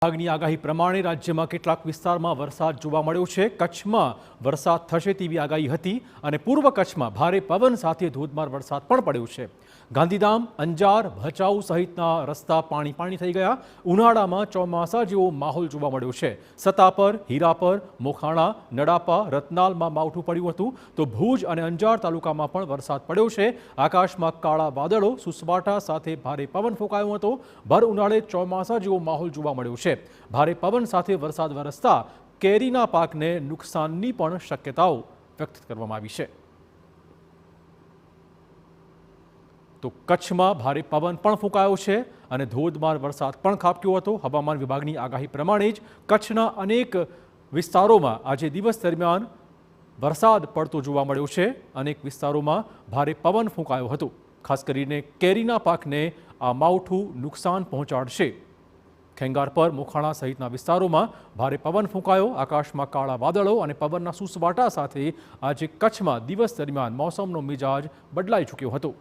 વિભાગની આગાહી પ્રમાણે રાજ્યમાં કેટલાક વિસ્તારમાં વરસાદ જોવા મળ્યો છે। કચ્છમાં વરસાદ થશે તેવી આગાહી હતી અને પૂર્વ કચ્છમાં ભારે પવન સાથે ધોધમાર વરસાદ પણ પડ્યો છે। ગાંધીધામ, અંજાર, ભચાઉ સહિતના રસ્તા પાણી થઈ ગયા। ઉનાળામાં ચોમાસા જેવો માહોલ જોવા મળ્યો છે। સતાપર, હીરાપર, મોખાણા, નડાપા, રતનાલમાં માવઠું પડ્યું હતું તો ભુજ અને અંજાર તાલુકામાં પણ વરસાદ પડ્યો છે। આકાશમાં કાળા વાદળો, સુસવાટા સાથે ભારે પવન ફૂંકાયો હતો। ભર ઉનાળે ચોમાસા જેવો માહોલ જોવા મળ્યો છે। ભારે પવન સાથે વરસાદ વરસતા કેરીના પાકને નુકસાનની પણ શક્યતાઓ વ્યક્ત કરવામાં આવી છે। તો કચ્છમાં ભારે પવન પણ ફૂંકાયો છે અને ધોધમાર વરસાદ પણ ખાબક્યો હતો। હવામાન વિભાગની આગાહી પ્રમાણે જ કચ્છના અનેક વિસ્તારોમાં આજે દિવસ દરમિયાન વરસાદ પડતો જોવા મળ્યો છે। અનેક વિસ્તારોમાં ભારે પવન ફૂંકાયો હતો। ખાસ કરીને કેરીના પાકને આ માવઠું નુકસાન પહોંચાડશે। ખેંગારપર, મોખાણા સહિતના વિસ્તારોમાં ભારે પવન ફૂંકાયો। આકાશમાં કાળા વાદળો અને પવનના સુસવાટા સાથે આજે કચ્છમાં દિવસ દરમિયાન મોસમનો મિજાજ બદલાઈ ચૂક્યો હતો।